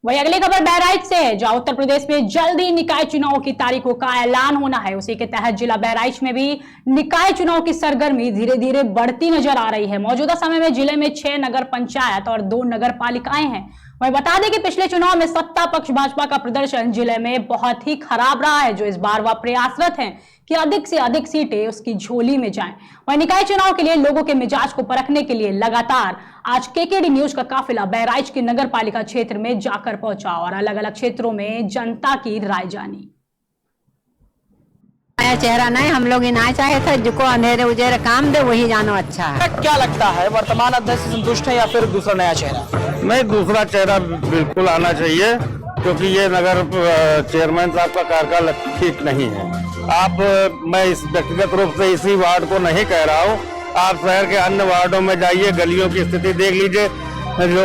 वही अगली खबर बहराइच से है, जहां उत्तर प्रदेश में जल्दी निकाय चुनाव की तारीखों का ऐलान होना है। उसी के तहत जिला बहराइच में भी निकाय चुनाव की सरगर्मी धीरे धीरे बढ़ती नजर आ रही है। मौजूदा समय में जिले में 6 नगर पंचायत और 2 नगर पालिकाएं हैं। वही बता दें कि पिछले चुनाव में सत्ता पक्ष भाजपा का प्रदर्शन जिले में बहुत ही खराब रहा है, जो इस बार वह प्रयासरत है कि अधिक से अधिक सीटें उसकी झोली में जाएं। वहीं निकाय चुनाव के लिए लोगों के मिजाज को परखने के लिए लगातार आज केकेडी न्यूज का काफिला बहराइच के नगर पालिका क्षेत्र में जाकर पहुंचा और अलग अलग क्षेत्रों में जनता की राय जानी। नया चेहरा नहीं, हम लोग इनाय चाहे थे, जिसको अंधेरे उजेरे काम दे वही जानो अच्छा है। क्या लगता है, वर्तमान अध्यक्ष संतुष्ट है या फिर दूसरा नया चेहरा? नहीं, दूसरा चेहरा बिल्कुल आना चाहिए, क्योंकि ये नगर चेयरमैन साहब का कार्यकाल ठीक नहीं है। मैं इस व्यक्तिगत रूप से इसी वार्ड को नहीं कह रहा हूँ, आप शहर के अन्य वार्डों में जाइए, गलियों की स्थिति देख लीजिए। जो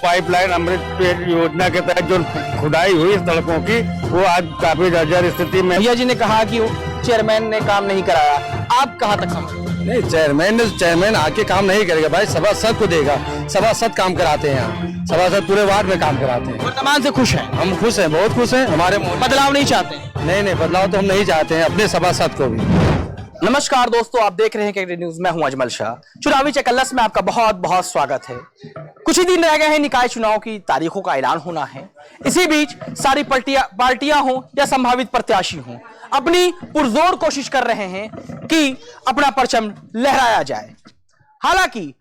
पाइपलाइन अमृत योजना के तहत जो खुदाई हुई सड़कों की, वो आज काफी जर्जर स्थिति में। भैया जी ने कहा कि चेयरमैन ने काम नहीं कराया, आप कहाँ तक समझ? नहीं, चेयरमैन आके काम नहीं करेगा भाई, सभासद को देगा। सभासद काम कराते हैं यहाँ, सभासद पूरे वार्ड में काम कराते हैं। वर्तमान से खुश हैं? हम खुश हैं, बहुत खुश हैं। हमारे बदलाव नहीं चाहते? नहीं, बदलाव तो हम नहीं चाहते हैं अपने सभासद को भी। नमस्कार दोस्तों, आप देख रहे हैं केकेडी न्यूज, मैं हूं अजमल शाह। चुनावी चकल्लस में आपका बहुत बहुत स्वागत है। कुछ ही दिन रह गए हैं निकाय चुनाव की तारीखों का ऐलान होना है। इसी बीच सारी पार्टियां हों या संभावित प्रत्याशी हों, अपनी पुरजोर कोशिश कर रहे हैं कि अपना परचम लहराया जाए। हालांकि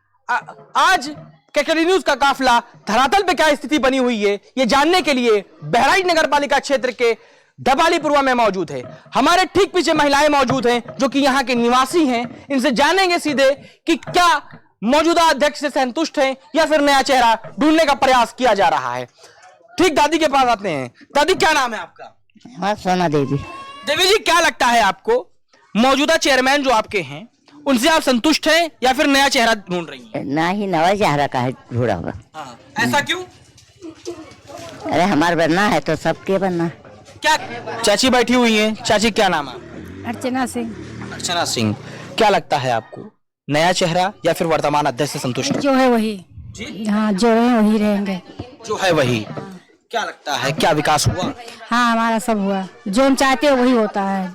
आज केकेडी न्यूज का काफिला धरातल पे क्या स्थिति बनी हुई है, ये जानने के लिए बहराइच नगर पालिका क्षेत्र के डबालीपुरवा में मौजूद है। हमारे ठीक पीछे महिलाएं मौजूद हैं जो कि यहाँ के निवासी हैं। इनसे जानेंगे सीधे कि क्या मौजूदा अध्यक्ष से संतुष्ट हैं या फिर नया चेहरा ढूंढने का प्रयास किया जा रहा है। ठीक दादी के पास आते हैं। दादी, क्या नाम है आपका? हाँ, सोना देवी। देवी जी, क्या लगता है आपको, मौजूदा चेयरमैन जो आपके हैं उनसे आप संतुष्ट हैं या फिर नया चेहरा ढूंढ रही हैं? ना ही नया चेहरा का है ढूंढा हुआ। ऐसा क्यों? अरे हमारा बनना है तो सबके बनना है। क्या चाची बैठी हुई हैं? चाची, क्या नाम है? अर्चना सिंह। अर्चना सिंह, क्या लगता है आपको, नया चेहरा या फिर वर्तमान अध्यक्ष से संतुष्ट? जो है वही जी? हाँ, जो है वही रहेंगे। जो है वही। क्या लगता है, क्या विकास हुआ? हाँ, हमारा सब हुआ, जो हम चाहते हैं वही होता है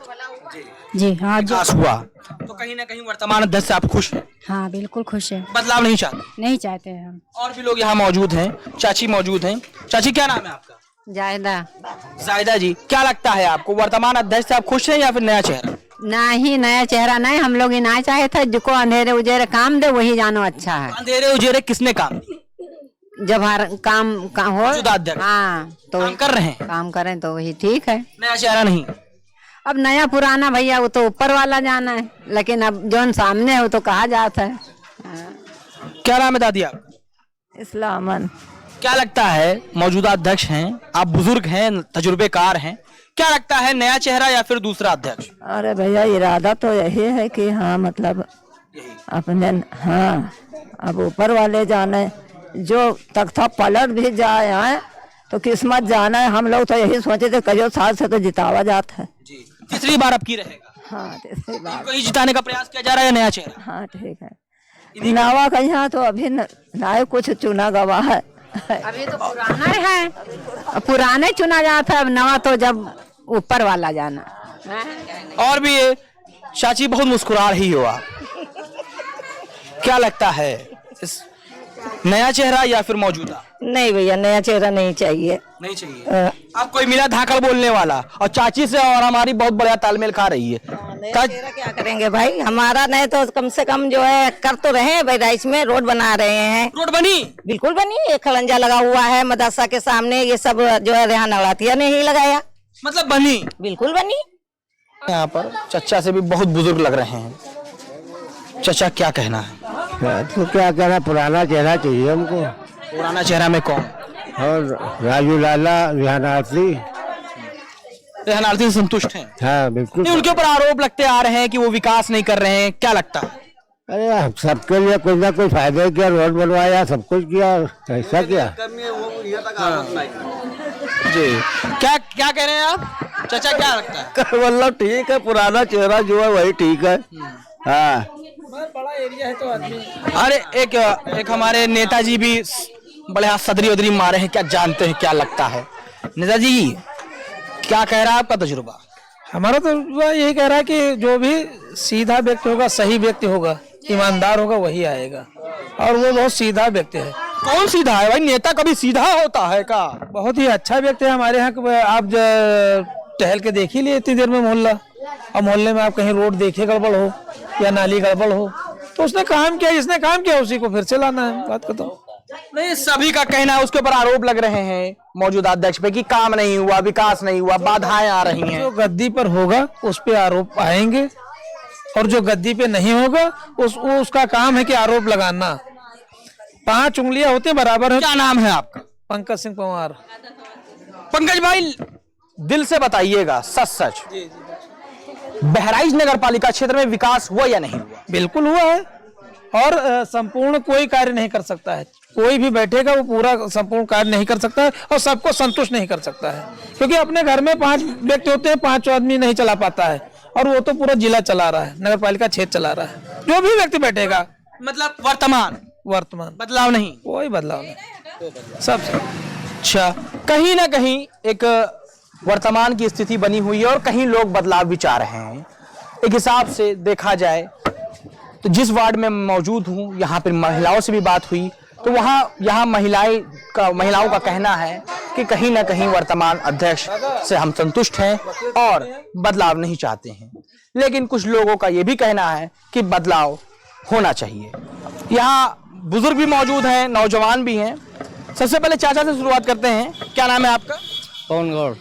जी। हाँ, विकास हुआ तो कहीं ना कहीं वर्तमान अध्यक्ष से आप खुश हैं? हाँ, बिल्कुल खुश है। बदलाव नहीं चाहते? नहीं चाहते हैं हम। और भी लोग यहाँ मौजूद हैं। चाची मौजूद हैं। चाची, क्या नाम है आपका? जायदा। जायदा जी, क्या लगता है आपको, वर्तमान अध्यक्ष से आप खुश हैं या फिर नया चेहरा? नहीं, नया चेहरा नहीं, हम लोग इनाय चाहे थे, जिसको अंधेरे उजेरे काम दे वही जानो अच्छा है। अंधेरे उजेरे किसने काम? जब हर काम हो। हाँ, तो काम कर रहे हैं, काम करें तो वही ठीक है। नया चेहरा नहीं। अब नया पुराना भैया वो तो ऊपर वाला जाना है, लेकिन अब जो सामने है वो तो कहा जाता है। क्या नाम है दादी आप? इस्लामन। क्या लगता है, मौजूदा अध्यक्ष हैं आप, बुजुर्ग हैं, तजुर्बेकार हैं, क्या लगता है, नया चेहरा या फिर दूसरा अध्यक्ष? अरे भैया, इरादा तो यही है कि हाँ, मतलब अपने, हाँ, अब ऊपर वाले जाने, जो तख्ता पलट भी जाए आए तो किस्मत जाना है। हम लोग तो यही सोचे थे, कई साल से तो जितावा जाता है जी। तीसरी बार अब की रहेगा? हाँ, तीसरी बार। कोई जिताने का प्रयास किया जा रहा है नया चेहरा? हाँ, ठीक है। नवा का यहाँ तो अभी ना कुछ चुना गवा है, अभी तो पुराना है, पुराने चुना जाता है। अब नवा तो जब ऊपर वाला जाना। और भी ये चाची बहुत मुस्कुरा रही हो आप, क्या लगता है, नया चेहरा या फिर मौजूदा? नहीं भैया, नया चेहरा नहीं चाहिए। नहीं चाहिए? अब कोई मिला धाकड़ बोलने वाला, और चाची से और हमारी बहुत बढ़िया तालमेल खा रही है। नया चेहरा क्या करेंगे भाई, हमारा नहीं तो कम से कम जो है कर तो रहे हैं। बहराइच में रोड बना रहे हैं। रोड बनी? बिल्कुल बनी, एक खड़ंजा लगा हुआ है मदरसा के सामने, ये सब जो है रेहान नवरातिया ने ही लगाया। मतलब बनी? बिल्कुल बनी। यहाँ पर चचा से भी बहुत बुजुर्ग लग रहे हैं। चचा, क्या कहना है? तो क्या कहना, पुराना चेहरा चाहिए हमको। पुराना चेहरा में कौन? और राजू लाला, रेहानार्थी से संतुष्ट हैं? हाँ, बिल्कुल। उनके ऊपर आरोप लगते आ रहे हैं कि वो विकास नहीं कर रहे हैं, क्या लगता है? अरे सबके लिए कोई ना कोई फायदा किया, रोड बनवाया, सब कुछ किया, ऐसा किया। जी, क्या कह रहे हैं आप? चाचा, क्या लगता है? मतलब ठीक है, पुराना चेहरा जो है वही ठीक है। हाँ, बड़ा एरिया है तो आदमी। अरे एक हमारे नेताजी भी बड़े हाथ सदरी उदरी मारे हैं, क्या जानते हैं, क्या लगता है? निजा जी, क्या कह रहा है आपका तजुर्बा? हमारा तो यही कह रहा है कि जो भी सीधा व्यक्ति होगा, सही व्यक्ति होगा, ईमानदार होगा, वही आएगा। और वो बहुत सीधा व्यक्ति है। कौन सीधा है भाई? नेता कभी सीधा होता है का? बहुत ही अच्छा व्यक्ति है हमारे यहाँ। आप टहल के देख ही लिए इतनी देर में मोहल्ला, और मोहल्ले में आप कहीं रोड देखिए गड़बड़ हो या नाली गड़बड़ हो, तो उसने काम किया, जिसने काम किया उसी को फिर से लाना है। बात खत्म। नहीं, सभी का कहना है, उसके ऊपर आरोप लग रहे हैं मौजूदा अध्यक्ष पे कि काम नहीं हुआ, विकास नहीं हुआ, बाधाएं आ रही हैं। जो गद्दी पर होगा उस पे आरोप आएंगे, और जो गद्दी पे नहीं होगा उसका काम है कि आरोप लगाना। 5 उंगलियां होते बराबर है। क्या नाम है आपका? पंकज सिंह पंवार। पंकज भाई, दिल से बताइएगा, सच सच, बहराइच नगर पालिका क्षेत्र में विकास हुआ या नहीं हुआ? बिल्कुल हुआ है, और संपूर्ण कोई कार्य नहीं कर सकता है। कोई भी बैठेगा वो पूरा संपूर्ण कार्य नहीं कर सकता है, और सबको संतुष्ट नहीं कर सकता है, क्योंकि अपने घर में 5 व्यक्ति होते हैं, 5 आदमी नहीं चला पाता है, और वो तो पूरा जिला चला रहा है, नगर पालिका क्षेत्र चला रहा है। जो भी व्यक्ति बैठेगा, मतलब वर्तमान बदलाव नहीं, कोई बदलाव नहीं, सब। अच्छा, कहीं ना कहीं एक वर्तमान की स्थिति बनी हुई है और कहीं लोग बदलाव भी चाह रहे हैं। एक हिसाब से देखा जाए तो जिस वार्ड में मौजूद हूँ, यहाँ पर महिलाओं से भी बात हुई, तो यहाँ महिलाओं का कहना है कि कहीं ना कहीं वर्तमान अध्यक्ष से हम संतुष्ट हैं और बदलाव नहीं चाहते हैं। लेकिन कुछ लोगों का ये भी कहना है कि बदलाव होना चाहिए। यहाँ बुजुर्ग भी मौजूद हैं, नौजवान भी हैं। सबसे पहले चाचा से शुरुआत करते हैं। क्या नाम है आपका? कौन गौर?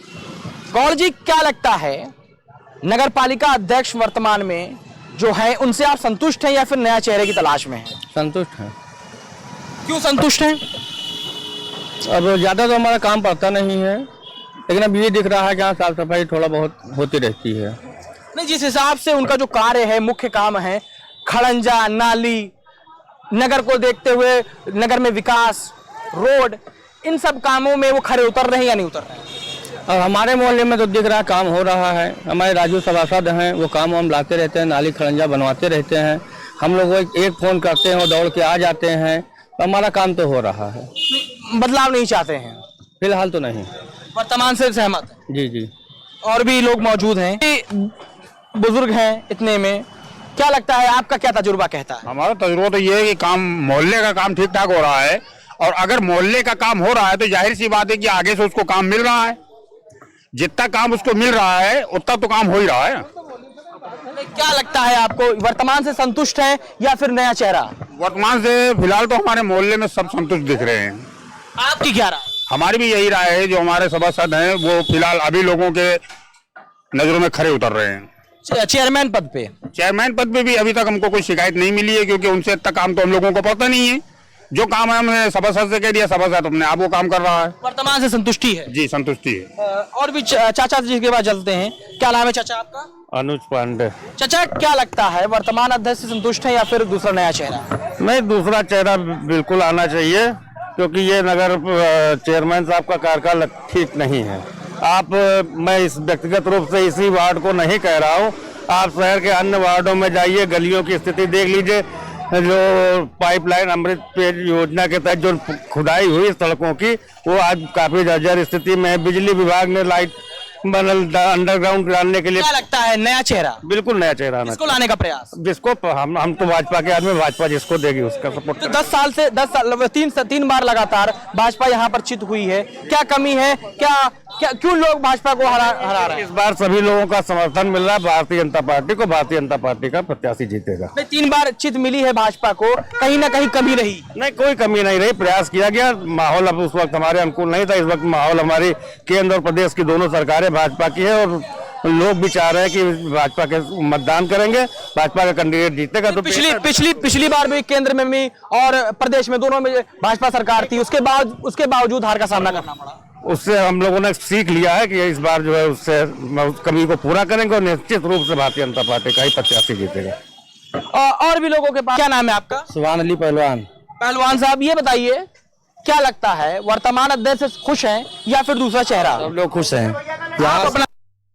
गौर जी, क्या लगता है नगर पालिका अध्यक्ष वर्तमान में जो है, उनसे आप संतुष्ट हैं या फिर नया चेहरे की तलाश में हैं? संतुष्ट है। क्यों संतुष्ट हैं? अब ज्यादा तो हमारा काम पड़ता नहीं है, लेकिन अब ये दिख रहा है कि यहाँ साफ सफाई थोड़ा बहुत होती रहती है। नहीं, जिस हिसाब से उनका जो कार्य है, मुख्य काम है, खड़ंजा, नाली, नगर को देखते हुए नगर में विकास, रोड, इन सब कामों में वो खरे उतर रहे हैं या नहीं उतर रहे हैं? और हमारे मोहल्ले में तो दिख रहा काम हो रहा है। हमारे राजू सभासद हैं, वो काम हम लाते रहते हैं, नाली खड़ंजा बनवाते रहते हैं। हम लोग एक फोन करते हैं, वो दौड़ के आ जाते हैं, तो हमारा काम तो हो रहा है। बदलाव नहीं चाहते हैं? फिलहाल तो नहीं। वर्तमान से सहमत है? जी जी। और भी लोग मौजूद हैं, बुजुर्ग हैं इतने में, क्या लगता है, आपका क्या तजुर्बा कहता है? हमारा तजुर्बा तो ये है कि काम, मोहल्ले का काम ठीक ठाक हो रहा है, और अगर मोहल्ले का काम हो रहा है तो जाहिर सी बात है कि आगे से उसको काम मिल रहा है। जितना काम उसको मिल रहा है उतना तो काम हो ही रहा है। क्या लगता है आपको, वर्तमान से संतुष्ट है या फिर नया चेहरा? वर्तमान से फिलहाल तो हमारे मोहल्ले में सब संतुष्ट दिख रहे हैं। आपकी क्या राय? हमारी भी यही राय है, जो हमारे सभासद हैं वो फिलहाल अभी लोगों के नजरों में खरे उतर रहे हैं। चेयरमैन पद पे? चेयरमैन पद पे भी अभी तक हमको कोई शिकायत नहीं मिली है, क्योंकि उनसे इतना काम तो हम लोगों को पता नहीं है। जो काम है हमने सभासद से कह दिया, सभासद अपने आप वो काम कर रहा है। वर्तमान से संतुष्टि है? जी, संतुष्टि है। और भी चाचा जी के पास चलते हैं। क्या नाम है चाचा आपका? अनुज पांडे। चाचा, क्या लगता है, वर्तमान अध्यक्ष से संतुष्ट है या फिर दूसरा नया चेहरा? नहीं, दूसरा चेहरा बिल्कुल आना चाहिए, क्योंकि ये नगर चेयरमैन साहब का कार्यकाल ठीक नहीं है। मैं इस व्यक्तिगत रूप से इसी वार्ड को नहीं कह रहा हूँ, आप शहर के अन्य वार्डों में जाइए, गलियों की स्थिति देख लीजिए। जो पाइपलाइन अमृत पेय योजना के तहत जो खुदाई हुई सड़कों की, वो आज काफी जर्जर स्थिति में है। बिजली विभाग ने लाइट अंडरग्राउंड डालने के लिए। क्या लगता है, नया चेहरा? बिल्कुल नया चेहरा आना इसको लाने का प्रयास? जिसको हम तो भाजपा के आदमी, भाजपा जिसको देगी उसका सपोर्ट। तो 10 साल से 3 बार लगातार भाजपा यहाँ पर चित हुई है, क्या कमी है, क्यों लोग भाजपा को हरा रहे हैं? इस बार सभी लोगों का समर्थन मिल रहा है भारतीय जनता पार्टी को। भारतीय जनता पार्टी का प्रत्याशी जीतेगा। 3 बार चित मिली है भाजपा को, कहीं ना कहीं कमी रही? नहीं, कोई कमी नहीं रही, प्रयास किया गया। माहौल अब उस वक्त हमारे अनुकूल नहीं था। इस वक्त माहौल हमारी केंद्र और प्रदेश की दोनों सरकारें भाजपा की है, और लोग भी चाह रहे हैं कि भाजपा के मतदान करेंगे, भाजपा का कैंडिडेट जीतेगा। तो पिछली बार भी केंद्र में भी और प्रदेश में दोनों में भाजपा सरकार थी, उसके बावजूद हार का सामना करना पड़ा। उससे हम लोगों ने सीख लिया है कि इस बार जो है उससे उस कमी को पूरा करेंगे, और निश्चित रूप से भारतीय जनता पार्टी का ही प्रत्याशी जीतेगा। और भी लोगों के पास। क्या नाम है आपका? सुभान अली पहलवान। पहलवान साहब, ये बताइए, क्या लगता है, वर्तमान अध्यक्ष से खुश हैं या फिर दूसरा चेहरा? सब लोग खुश हैं, यहाँ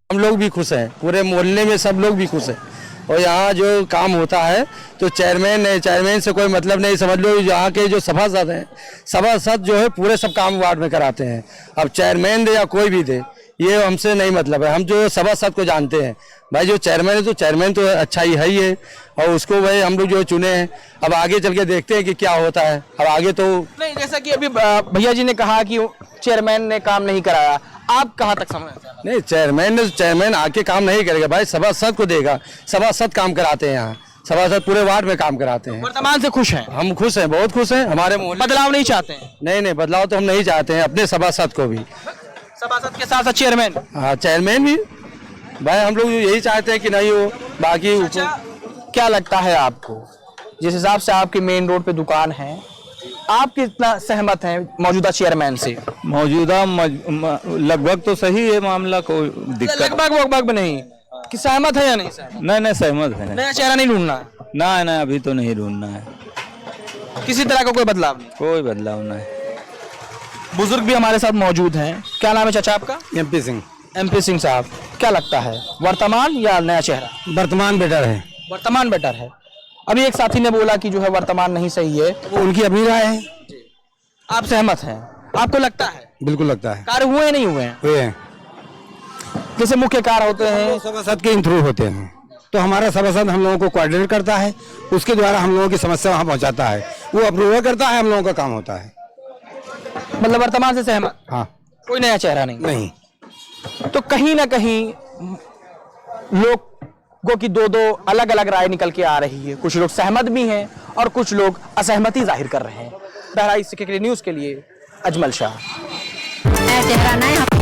हम लोग भी खुश हैं, पूरे मोहल्ले में सब लोग भी खुश हैं। और यहाँ जो काम होता है तो चेयरमैन से कोई मतलब नहीं, समझ लो यहाँ के जो सभासद हैं, सभासद जो है पूरे सब काम वार्ड में कराते हैं। अब चेयरमैन दे या कोई भी दे, ये हमसे नहीं मतलब है, हम जो सभासद को जानते हैं। भाई जो चेयरमैन है तो चेयरमैन तो अच्छा ही है और उसको भाई हम लोग जो चुने हैं। अब आगे चल के देखते हैं कि क्या होता है। अब आगे तो नहीं, जैसा कि अभी भैया जी ने कहा कि चेयरमैन ने काम नहीं कराया, आप कहाँ तक समझते हैं? नहीं, चेयरमैन आके काम नहीं करेगा भाई, सभासद को देगा। सभासद काम कराते हैं यहाँ, सभासद पूरे वार्ड में काम कराते हैं। वर्तमान से खुश हैं? हम खुश हैं, बहुत खुश हैं। हमारे बदलाव नहीं चाहते हैं? नहीं, बदलाव तो हम नहीं चाहते हैं, अपने सभासद को भी। सभासद के साथ साथ चेयरमैन? हाँ, चेयरमैन भी भाई, हम लोग यही चाहते हैं कि नहीं हो बाकी। क्या लगता है आपको, जिस हिसाब से आपकी मेन रोड पे दुकान है, आप कितना सहमत हैं मौजूदा चेयरमैन से? मौजूदा लगभग तो सही है मामला, कोई दिक्कत लगभग नहीं कि सहमत है या नहीं सहमत? नहीं, सहमत है। नया चेहरा नहीं ढूंढना? ना, अभी तो नहीं ढूंढना है, किसी तरह का कोई बदलाव नहीं? कोई बदलाव नहीं। बुजुर्ग भी हमारे साथ मौजूद हैं। क्या नाम है चाचा आपका? MP सिंह। MP सिंह साहब, क्या लगता है वर्तमान या नया चेहरा? वर्तमान बेटर है। वर्तमान बेटर है। अभी एक साथी ने बोला कि जो है वर्तमान नहीं सही है, वो उनकी अपनी राय है। आप सहमत हैं? आपको लगता है? बिल्कुल लगता है। कार्य हुए नहीं हुए हैं? हुए हैं। जैसे मुख्य कार्य होते हैं सभासद के थ्रू होते हैं, तो हमारा सभासद हम लोगों को कोऑर्डिनेट करता है, उसके द्वारा हम लोगों की समस्या वहाँ पहुँचाता है, वो अप्रूवल करता है, हम लोगों का काम होता है। मतलब वर्तमान से सहमत? हाँ। कोई नया चेहरा नहीं? तो कहीं ना कहीं लोगों की दो अलग अलग राय निकल के आ रही है। कुछ लोग सहमत भी हैं और कुछ लोग असहमति जाहिर कर रहे हैं। बहराइच से न्यूज़ के लिए अजमल शाह। चेहरा नहीं